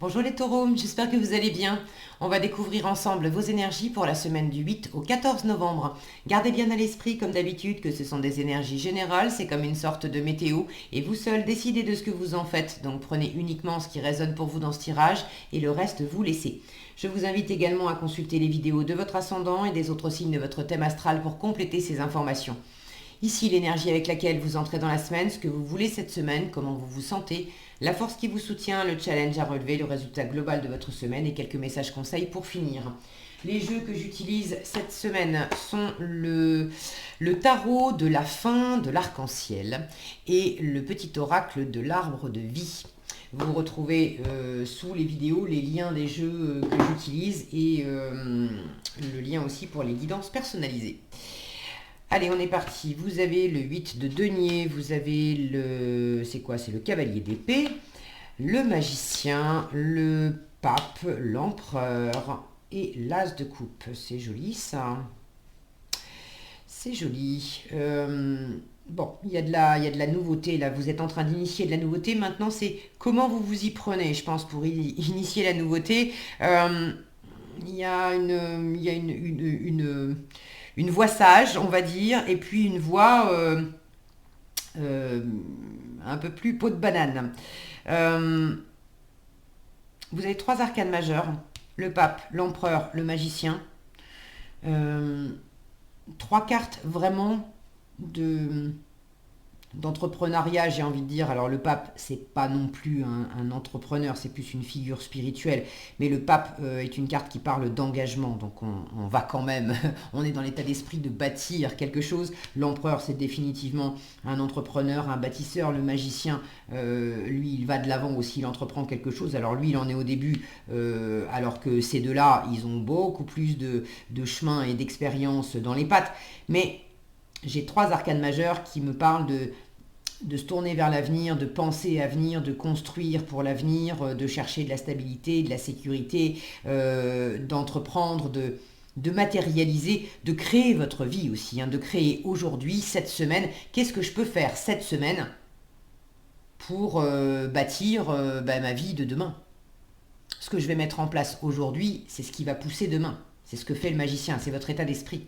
Bonjour les taureaux, j'espère que vous allez bien. On va découvrir ensemble vos énergies pour la semaine du 8 au 14 novembre. Gardez bien à l'esprit, comme d'habitude, que ce sont des énergies générales, c'est comme une sorte de météo, et vous seul décidez de ce que vous en faites. Donc prenez uniquement ce qui résonne pour vous dans ce tirage, et le reste vous laissez. Je vous invite également à consulter les vidéos de votre ascendant et des autres signes de votre thème astral pour compléter ces informations. Ici, l'énergie avec laquelle vous entrez dans la semaine, ce que vous voulez cette semaine, comment vous vous sentez, la force qui vous soutient, le challenge à relever, le résultat global de votre semaine et quelques messages conseils pour finir. Les jeux que j'utilise cette semaine sont le tarot de la fin de l'arc-en-ciel et le petit oracle de l'arbre de vie. Vous retrouvez sous les vidéos les liens des jeux que j'utilise et le lien aussi pour les guidances personnalisées. Allez, on est parti. Vous avez le 8 de denier, vous avez le... C'est quoi? C'est le cavalier d'épée, le magicien, le pape, l'empereur et l'as de coupe. C'est joli ça. C'est joli. Bon, il y a de la nouveauté là. Vous êtes en train d'initier de la nouveauté. Maintenant, c'est comment vous vous y prenez, je pense, pour initier la nouveauté. Il y a une voix sage, on va dire, et puis une voix euh, un peu plus peau de banane. Euh, vous avez trois arcanes majeurs, le pape, l'empereur, le magicien. Euh, Trois cartes vraiment d'entrepreneuriat, j'ai envie de dire. Alors le pape, c'est pas non plus un entrepreneur, c'est plus une figure spirituelle. Mais le pape est une carte qui parle d'engagement, donc on va quand même, on est dans l'état d'esprit de bâtir quelque chose. L'empereur, c'est définitivement un entrepreneur, un bâtisseur. Le magicien, lui, il va de l'avant aussi, il entreprend quelque chose. Alors lui, il en est au début, alors que ces deux-là, ils ont beaucoup plus de chemin et d'expérience dans les pattes. Mais j'ai trois arcanes majeures qui me parlent de se tourner vers l'avenir, de penser à venir, de construire pour l'avenir, de chercher de la stabilité, de la sécurité, d'entreprendre, de matérialiser, de créer votre vie aussi, de créer aujourd'hui, cette semaine, qu'est-ce que je peux faire cette semaine pour bâtir ma vie de demain. Ce que je vais mettre en place aujourd'hui, c'est ce qui va pousser demain. C'est ce que fait le magicien, c'est votre état d'esprit.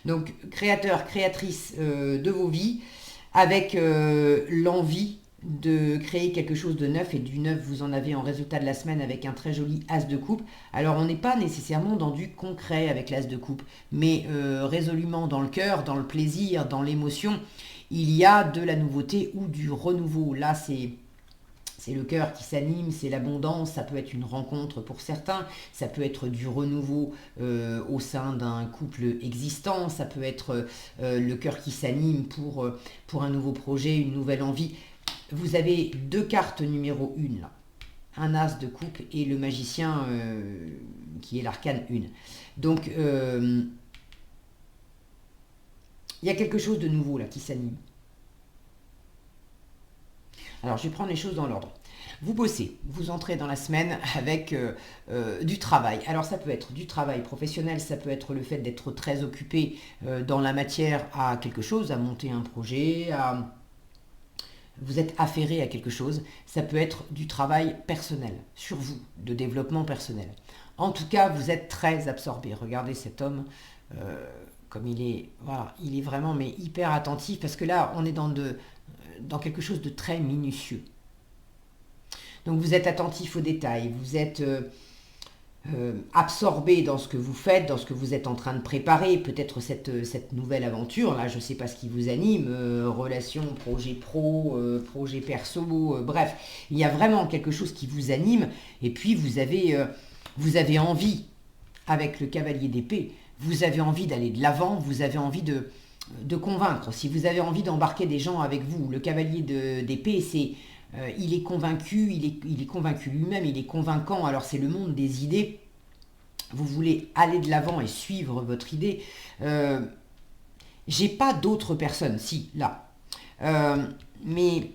Donc, créateur, créatrice de vos vies, avec l'envie de créer quelque chose de neuf, et du neuf, vous en avez en résultat de la semaine avec un très joli as de coupe. Alors, on n'est pas nécessairement dans du concret avec l'as de coupe, mais résolument dans le cœur, dans le plaisir, dans l'émotion, il y a de la nouveauté ou du renouveau. Là, c'est le cœur qui s'anime, c'est l'abondance, ça peut être une rencontre pour certains, ça peut être du renouveau au sein d'un couple existant, ça peut être le cœur qui s'anime pour un nouveau projet, une nouvelle envie. Vous avez deux cartes numéro 1 là, un as de coupe et le magicien qui est l'arcane 1. Donc il y a quelque chose de nouveau là qui s'anime. Alors, je vais prendre les choses dans l'ordre. Vous bossez, vous entrez dans la semaine avec du travail. Alors, ça peut être du travail professionnel, ça peut être le fait d'être très occupé dans la matière à quelque chose, à monter un projet, vous êtes affairé à quelque chose. Ça peut être du travail personnel, sur vous, de développement personnel. En tout cas, vous êtes très absorbé. Regardez cet homme, comme il est, voilà, il est vraiment mais hyper attentif, parce que là, on est dans quelque chose de très minutieux. Donc vous êtes attentif aux détails, vous êtes absorbé dans ce que vous faites, dans ce que vous êtes en train de préparer, peut-être cette nouvelle aventure, là je ne sais pas ce qui vous anime, relation, projet pro, projet perso, bref, il y a vraiment quelque chose qui vous anime, et puis vous avez envie, avec le cavalier d'épée, vous avez envie d'aller de l'avant, vous avez envie de convaincre. Si vous avez envie d'embarquer des gens avec vous, le cavalier d'épée, c'est il est convaincu, il est convaincu lui-même, il est convaincant. Alors c'est le monde des idées. Vous voulez aller de l'avant et suivre votre idée. J'ai pas d'autres personnes, si là, mais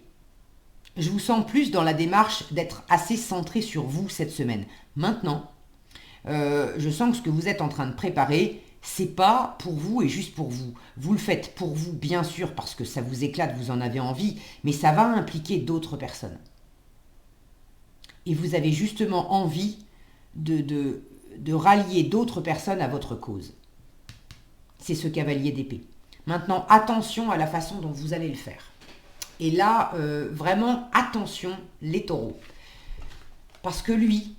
je vous sens plus dans la démarche d'être assez centré sur vous cette semaine. Maintenant, je sens que ce que vous êtes en train de préparer, c'est pas pour vous et juste pour vous. Vous le faites pour vous, bien sûr, parce que ça vous éclate, vous en avez envie, mais ça va impliquer d'autres personnes. et vous avez justement envie de rallier d'autres personnes à votre cause. C'est ce cavalier d'épée. Maintenant, attention à la façon dont vous allez le faire. Et là, vraiment, attention, les taureaux. Parce que lui,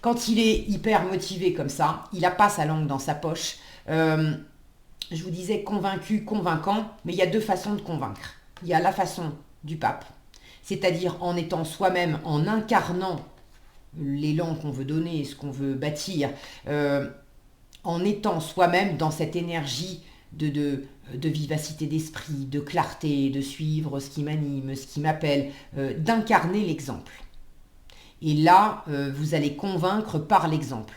quand il est hyper motivé comme ça, il n'a pas sa langue dans sa poche. Je vous disais convaincu, convaincant, mais il y a deux façons de convaincre. Il y a la façon du pape, c'est-à-dire en étant soi-même, en incarnant l'élan qu'on veut donner, ce qu'on veut bâtir, en étant soi-même dans cette énergie de vivacité d'esprit, de clarté, de suivre ce qui m'anime, ce qui m'appelle, d'incarner l'exemple. Et là, vous allez convaincre par l'exemple.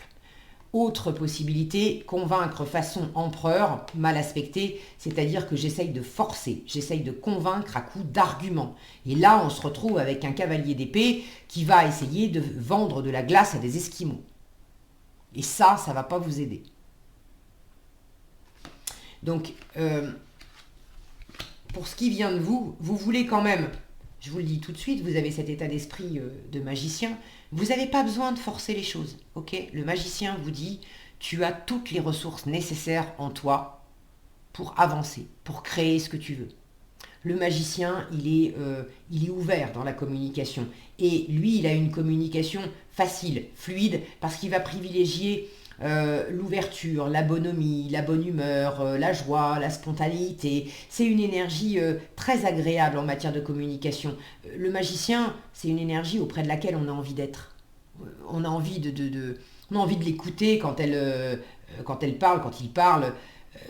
Autre possibilité, convaincre façon empereur, mal aspecté, c'est-à-dire que j'essaye de forcer, j'essaye de convaincre à coup d'arguments. Et là, on se retrouve avec un cavalier d'épée qui va essayer de vendre de la glace à des Esquimaux. Et ça ne va pas vous aider. Donc, pour ce qui vient de vous, vous voulez quand même, je vous le dis tout de suite, vous avez cet état d'esprit de magicien, vous n'avez pas besoin de forcer les choses, ok? Le magicien vous dit, tu as toutes les ressources nécessaires en toi pour avancer, pour créer ce que tu veux. Le magicien, il est ouvert dans la communication. Et lui, il a une communication facile, fluide, parce qu'il va privilégier l'ouverture, la bonhomie, la bonne humeur, la joie, la spontanéité. C'est une énergie très agréable en matière de communication. Le magicien, c'est une énergie auprès de laquelle on a envie d'être. On a envie on a envie de l'écouter quand elle parle, quand il parle,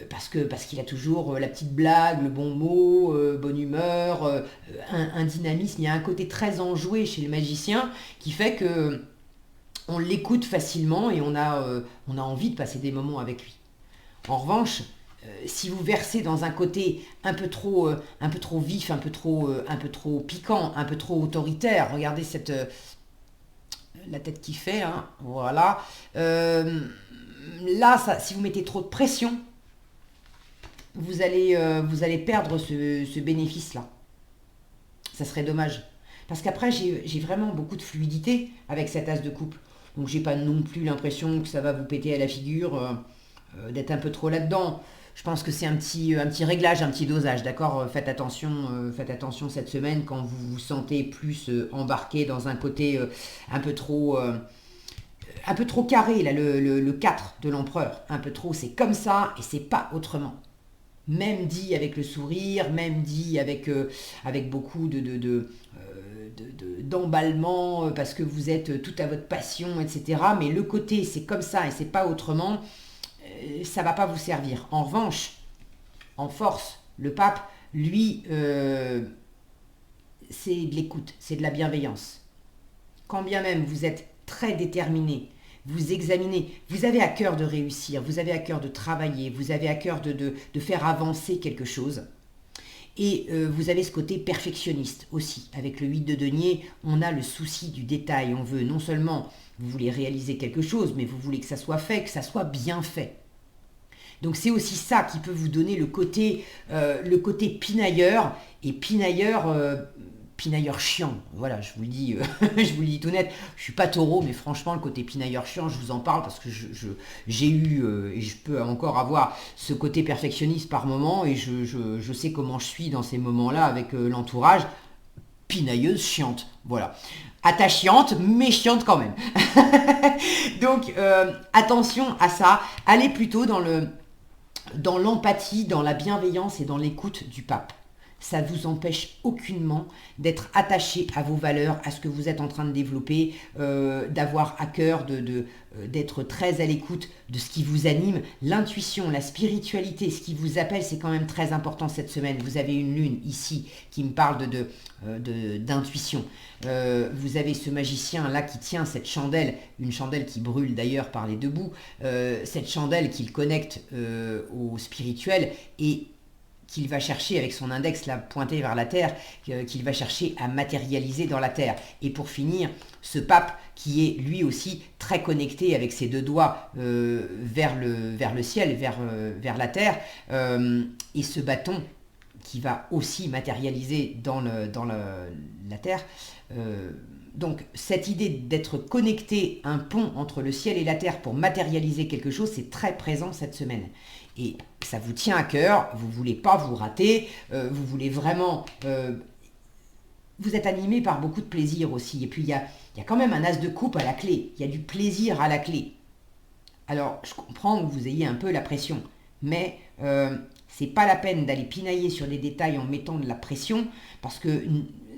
parce qu'il a toujours la petite blague, le bon mot, bonne humeur, un dynamisme. Il y a un côté très enjoué chez le magicien qui fait que on l'écoute facilement et on a envie de passer des moments avec lui. En revanche, si vous versez dans un côté un peu trop vif, un peu trop piquant, un peu trop autoritaire, regardez la tête qui fait, hein, voilà. Là, si vous mettez trop de pression, vous allez perdre ce bénéfice-là. Ça serait dommage. Parce qu'après, j'ai vraiment beaucoup de fluidité avec cet as de coupe. Donc j'ai pas non plus l'impression que ça va vous péter à la figure d'être un peu trop là-dedans. Je pense que c'est un petit réglage, un petit dosage, d'accord? Faites attention cette semaine quand vous vous sentez plus embarqué dans un côté un peu trop carré, là, le 4 de l'empereur. Un peu trop, c'est comme ça et c'est pas autrement. Même dit avec le sourire, même dit avec beaucoup d'emballement, parce que vous êtes tout à votre passion, etc. Mais le côté c'est comme ça et c'est pas autrement, ça va pas vous servir. En revanche, en force, le pape, lui, c'est de l'écoute, c'est de la bienveillance. Quand bien même vous êtes très déterminé, vous examinez, vous avez à cœur de réussir, vous avez à cœur de travailler, vous avez à cœur de faire avancer quelque chose. Et vous avez ce côté perfectionniste aussi. Avec le 8 de denier, on a le souci du détail. On veut non seulement, vous voulez réaliser quelque chose, mais vous voulez que ça soit fait, que ça soit bien fait. Donc c'est aussi ça qui peut vous donner le côté pinailleur, et pinailleur chiant. Voilà, je vous le dis, je vous le dis tout net. Je suis pas taureau, mais franchement, le côté pinailleur chiant, je vous en parle parce que j'ai eu et je peux encore avoir ce côté perfectionniste par moment, et je sais comment je suis dans ces moments-là avec l'entourage. Pinailleuse, chiante, voilà. Attachante, mais chiante quand même. Donc attention à ça. Allez plutôt dans l'empathie, dans la bienveillance et dans l'écoute du pape. Ça ne vous empêche aucunement d'être attaché à vos valeurs, à ce que vous êtes en train de développer, d'avoir à cœur d'être très à l'écoute de ce qui vous anime. L'intuition, la spiritualité, ce qui vous appelle, c'est quand même très important cette semaine. Vous avez une lune ici qui me parle d'intuition. Vous avez ce magicien là qui tient cette chandelle, une chandelle qui brûle d'ailleurs par les deux bouts, cette chandelle qu'il connecte au spirituel et qu'il va chercher avec son index là pointé vers la terre, qu'il va chercher à matérialiser dans la terre. Et pour finir, ce pape qui est lui aussi très connecté avec ses deux doigts vers le ciel, vers la terre, et ce bâton qui va aussi matérialiser dans la terre, Donc cette idée d'être connecté, un pont entre le ciel et la terre pour matérialiser quelque chose, c'est très présent cette semaine. Et ça vous tient à cœur, vous ne voulez pas vous rater, vous voulez vraiment... vous êtes animé par beaucoup de plaisir aussi. Et puis il y a quand même un as de coupe à la clé, il y a du plaisir à la clé. Alors je comprends que vous ayez un peu la pression, mais c'est pas la peine d'aller pinailler sur des détails en mettant de la pression, parce que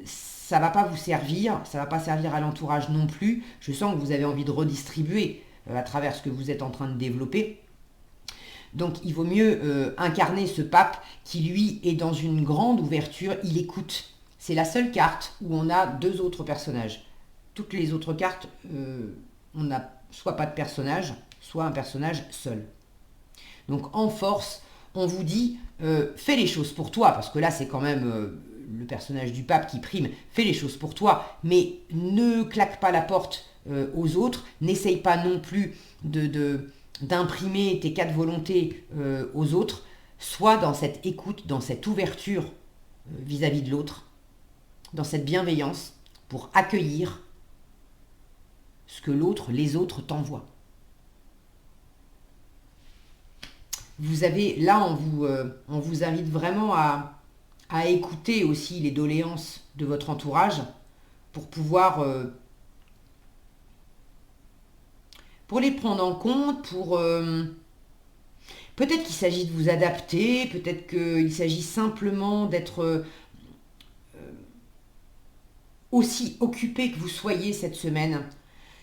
ça va pas vous servir, ça va pas servir à l'entourage non plus. Je sens que vous avez envie de redistribuer à travers ce que vous êtes en train de développer. Donc il vaut mieux incarner ce pape qui lui est dans une grande ouverture, il écoute. C'est la seule carte où on a deux autres personnages. Toutes les autres cartes, on n'a soit pas de personnage, soit un personnage seul. Donc en force, on vous dit, fais les choses pour toi, parce que là c'est quand même le personnage du pape qui prime, fais les choses pour toi, mais ne claque pas la porte aux autres, n'essaye pas non plus d'imprimer tes quatre volontés aux autres, sois dans cette écoute, dans cette ouverture vis-à-vis de l'autre, dans cette bienveillance pour accueillir ce que l'autre, les autres t'envoient. Vous avez, là, on vous invite vraiment à écouter aussi les doléances de votre entourage pour pouvoir pour les prendre en compte, pour peut-être qu'il s'agit de vous adapter, peut-être qu'il s'agit simplement d'être aussi occupé que vous soyez cette semaine.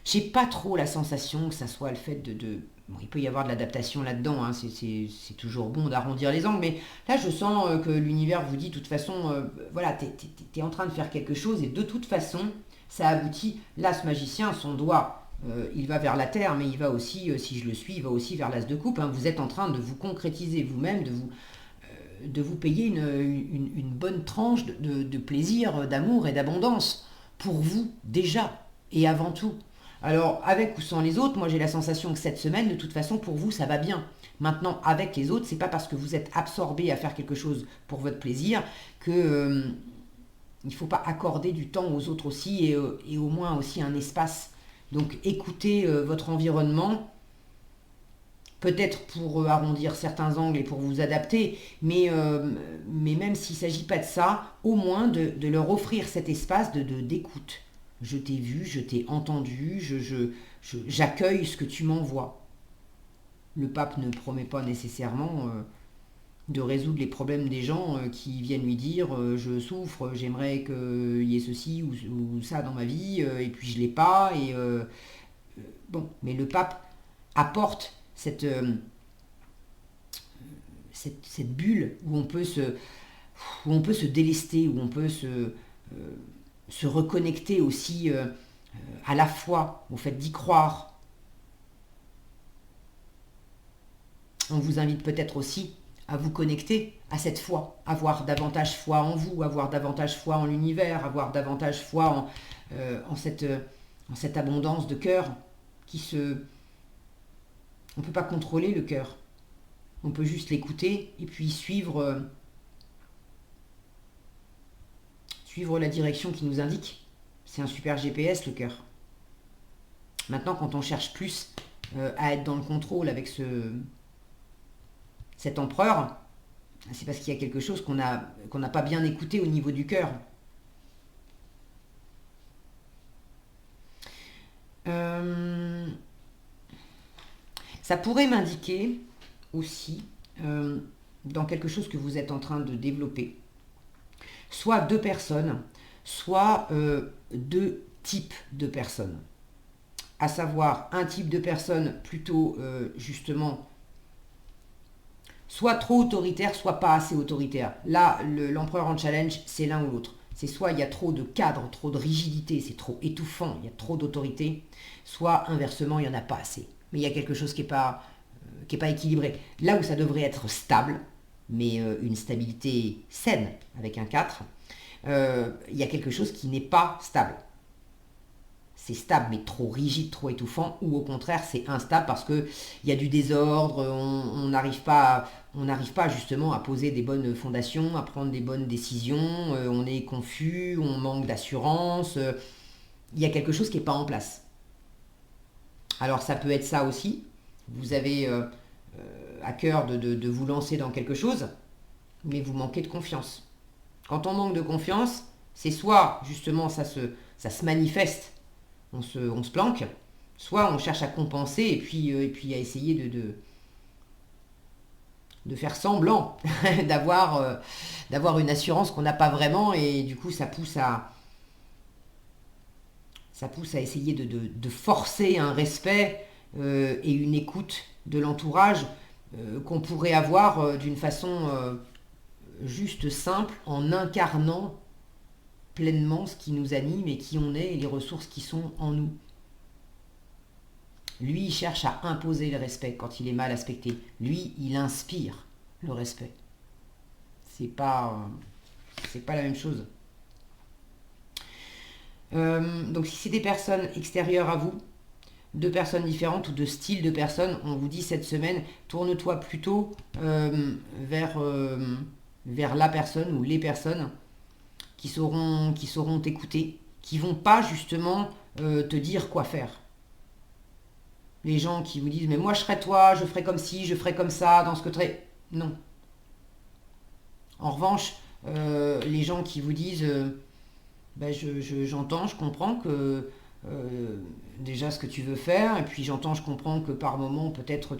J'ai pas trop la sensation que ça soit le fait de bon, il peut y avoir de l'adaptation là-dedans, hein, c'est toujours bon d'arrondir les angles, mais là je sens que l'univers vous dit de toute façon, voilà, t'es en train de faire quelque chose et de toute façon ça aboutit. Là ce magicien, son doigt, il va vers la terre, mais il va aussi, si je le suis, il va aussi vers l'as de coupe, hein. Vous êtes en train de vous concrétiser vous-même, de vous payer une bonne tranche de plaisir, d'amour et d'abondance pour vous déjà et avant tout. Alors, avec ou sans les autres, moi j'ai la sensation que cette semaine, de toute façon, pour vous, ça va bien. Maintenant, avec les autres, c'est pas parce que vous êtes absorbé à faire quelque chose pour votre plaisir que il ne faut pas accorder du temps aux autres aussi et au moins aussi un espace. Donc, écoutez votre environnement, peut-être pour arrondir certains angles et pour vous adapter, mais même s'il ne s'agit pas de ça, au moins de leur offrir cet espace d'écoute. Je t'ai vu, je t'ai entendu, j'accueille ce que tu m'envoies. Le pape ne promet pas nécessairement de résoudre les problèmes des gens qui viennent lui dire je souffre, j'aimerais qu'il y ait ceci ou ça dans ma vie, et puis je ne l'ai pas. Bon, mais le pape apporte cette bulle où on peut se délester, où on peut se reconnecter aussi à la foi, au fait d'y croire. On vous invite peut-être aussi à vous connecter à cette foi, avoir davantage foi en vous, avoir davantage foi en l'univers, avoir davantage foi en cette abondance de cœur qui se... On ne peut pas contrôler le cœur, on peut juste l'écouter et puis suivre la direction qui nous indique. C'est un super GPS, le cœur. Maintenant, quand on cherche plus à être dans le contrôle avec cet empereur, c'est parce qu'il y a quelque chose qu'on n'a pas bien écouté au niveau du cœur. Ça pourrait m'indiquer aussi dans quelque chose que vous êtes en train de développer. Soit deux personnes, soit deux types de personnes. À savoir un type de personne plutôt justement soit trop autoritaire, soit pas assez autoritaire. Là, l'empereur en challenge, c'est l'un ou l'autre. C'est soit il y a trop de cadre, trop de rigidité, c'est trop étouffant, il y a trop d'autorité, soit inversement, il n'y en a pas assez. Mais il y a quelque chose qui n'est pas équilibré. Là où ça devrait être stable, mais une stabilité saine avec un 4, il y a quelque chose qui n'est pas stable. C'est stable mais trop rigide, trop étouffant, ou au contraire c'est instable parce qu'il y a du désordre, on n'arrive pas justement à poser des bonnes fondations, à prendre des bonnes décisions, on est confus, on manque d'assurance, il y a quelque chose qui n'est pas en place. Alors ça peut être ça aussi. Vous avez à cœur de vous lancer dans quelque chose, mais vous manquez de confiance. Quand on manque de confiance, c'est soit justement ça se manifeste, on se planque, soit on cherche à compenser et puis à essayer de faire semblant d'avoir une assurance qu'on n'a pas vraiment, et du coup ça pousse à essayer de forcer un respect et une écoute de l'entourage qu'on pourrait avoir d'une façon juste simple, en incarnant pleinement ce qui nous anime et qui on est et les ressources qui sont en nous. Lui, il cherche à imposer le respect quand il est mal aspecté. Lui, il inspire le respect. C'est pas la même chose. Donc si c'est des personnes extérieures à vous, de personnes différentes ou de styles de personnes, on vous dit cette semaine, tourne-toi plutôt vers la personne ou les personnes qui sauront t'écouter, qui vont pas justement te dire quoi faire. Les gens qui vous disent mais moi je serais toi, je ferais comme ci, je ferais comme ça, dans ce que tu es. Non. En revanche, les gens qui vous disent j'entends, je comprends que déjà ce que tu veux faire, et puis j'entends, je comprends que par moment peut-être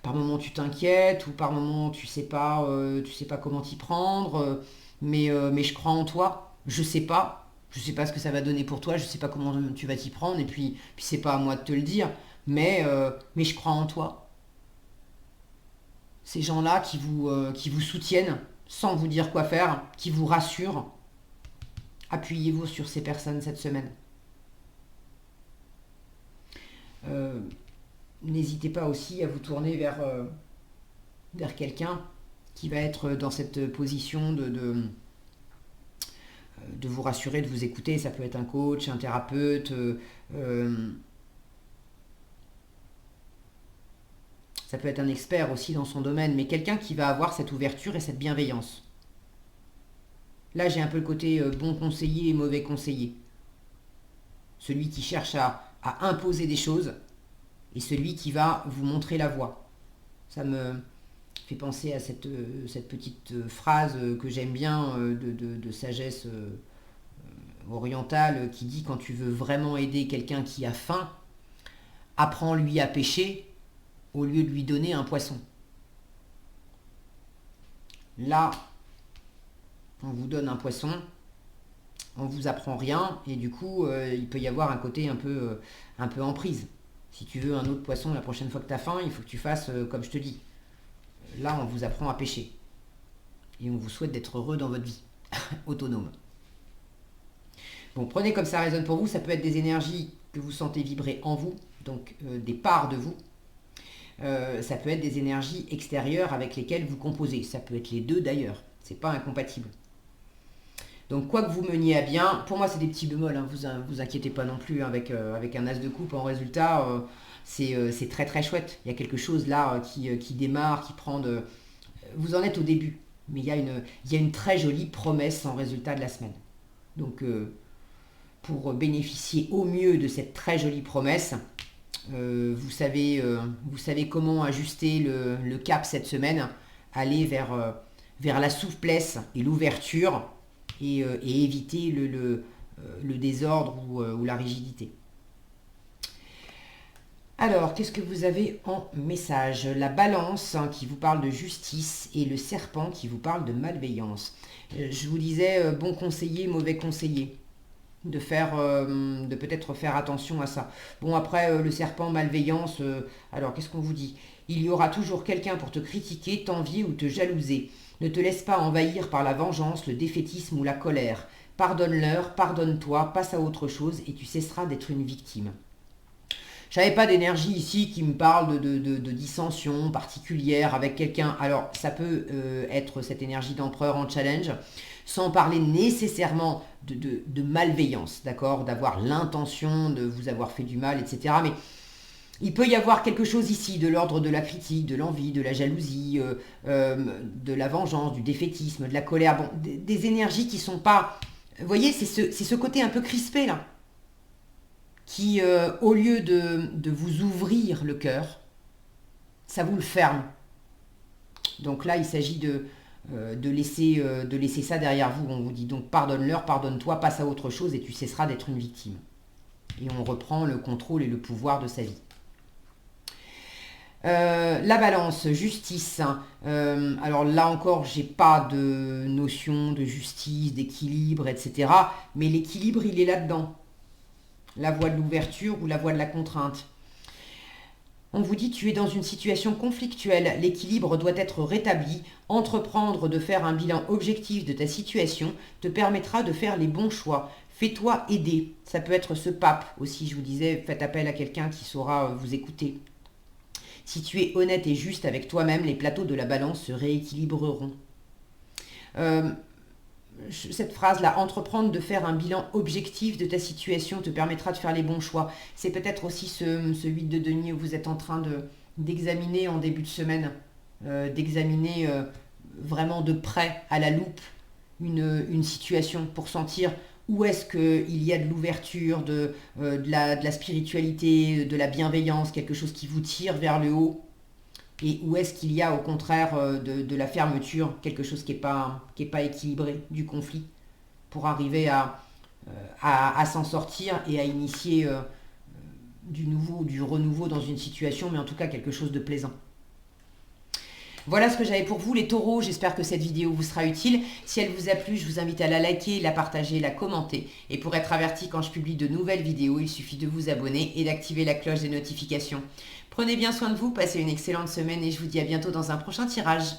par moment tu t'inquiètes, ou par moment tu sais pas comment t'y prendre, mais je crois en toi, je sais pas ce que ça va donner pour toi, je sais pas comment tu vas t'y prendre, et puis c'est pas à moi de te le dire, mais je crois en toi. Ces gens-là qui vous soutiennent sans vous dire quoi faire, qui vous rassurent, appuyez-vous sur ces personnes cette semaine. N'hésitez pas aussi à vous tourner vers quelqu'un qui va être dans cette position de vous rassurer, de vous écouter. Ça peut être un coach, un thérapeute, ça peut être un expert aussi dans son domaine, mais quelqu'un qui va avoir cette ouverture et cette bienveillance. Là, j'ai un peu le côté bon conseiller et mauvais conseiller. Celui qui cherche à imposer des choses et celui qui va vous montrer la voie. Ça me fait penser à cette petite phrase que j'aime bien de sagesse orientale qui dit: quand tu veux vraiment aider quelqu'un qui a faim, apprends-lui à pêcher au lieu de lui donner un poisson. Là, on vous donne un poisson, on vous apprend rien, et du coup, il peut y avoir un côté un peu emprise. Si tu veux un autre poisson la prochaine fois que tu as faim, il faut que tu fasses comme je te dis. Là, on vous apprend à pêcher. Et on vous souhaite d'être heureux dans votre vie, autonome. Bon, prenez comme ça résonne pour vous. Ça peut être des énergies que vous sentez vibrer en vous, donc des parts de vous. Ça peut être des énergies extérieures avec lesquelles vous composez. Ça peut être les deux d'ailleurs. C'est pas incompatible. Donc quoi que vous meniez à bien, pour moi c'est des petits bémols, hein, vous inquiétez pas non plus, avec un as de coupe en résultat, c'est très très chouette. Il y a quelque chose là qui démarre, qui prend de... Vous en êtes au début, mais il y a une très jolie promesse en résultat de la semaine. Donc pour bénéficier au mieux de cette très jolie promesse, vous savez comment ajuster le cap cette semaine, aller vers la souplesse et l'ouverture, et éviter le désordre ou la rigidité. Alors, qu'est-ce que vous avez en message? La balance qui vous parle de justice et le serpent qui vous parle de malveillance. Je vous disais bon conseiller, mauvais conseiller. De peut-être faire attention à ça. Bon, après, le serpent, malveillance, alors qu'est-ce qu'on vous dit? Il y aura toujours quelqu'un pour te critiquer, t'envier ou te jalouser. Ne te laisse pas envahir par la vengeance, le défaitisme ou la colère. Pardonne-leur, pardonne-toi, passe à autre chose et tu cesseras d'être une victime. Je n'avais pas d'énergie ici qui me parle de dissension particulière avec quelqu'un. Alors, ça peut être cette énergie d'empereur en challenge, sans parler nécessairement de malveillance, d'accord? D'avoir l'intention de vous avoir fait du mal, etc. Mais il peut y avoir quelque chose ici de l'ordre de la critique, de l'envie, de la jalousie, de la vengeance, du défaitisme, de la colère. Bon, des énergies qui sont pas... Vous voyez, c'est ce côté un peu crispé là. qui, au lieu de vous ouvrir le cœur, ça vous le ferme. Donc là, il s'agit de laisser ça derrière vous. On vous dit donc pardonne-leur, pardonne-toi, passe à autre chose et tu cesseras d'être une victime. Et on reprend le contrôle et le pouvoir de sa vie. La balance, justice. Alors là encore, j'ai pas de notion de justice, d'équilibre, etc. Mais l'équilibre, il est là-dedans. La voie de l'ouverture ou la voie de la contrainte. On vous dit tu es dans une situation conflictuelle, l'équilibre doit être rétabli. Entreprendre de faire un bilan objectif de ta situation te permettra de faire les bons choix. Fais-toi aider. Ça peut être ce pape aussi, je vous disais, faites appel à quelqu'un qui saura vous écouter. Si tu es honnête et juste avec toi-même, les plateaux de la balance se rééquilibreront. Cette phrase-là, entreprendre de faire un bilan objectif de ta situation te permettra de faire les bons choix. C'est peut-être aussi ce 8 de denier où vous êtes en train d'examiner en début de semaine, d'examiner vraiment de près, à la loupe, une situation pour sentir où est-ce qu'il y a de l'ouverture, de la spiritualité, de la bienveillance, quelque chose qui vous tire vers le haut, et où est-ce qu'il y a au contraire de la fermeture, quelque chose qui est pas équilibré, du conflit, pour arriver à s'en sortir et à initier du nouveau, du renouveau dans une situation, mais en tout cas quelque chose de plaisant. Voilà ce que j'avais pour vous les taureaux, j'espère que cette vidéo vous sera utile. Si elle vous a plu, je vous invite à la liker, la partager, la commenter. Et pour être averti quand je publie de nouvelles vidéos, il suffit de vous abonner et d'activer la cloche des notifications. Prenez bien soin de vous, passez une excellente semaine et je vous dis à bientôt dans un prochain tirage.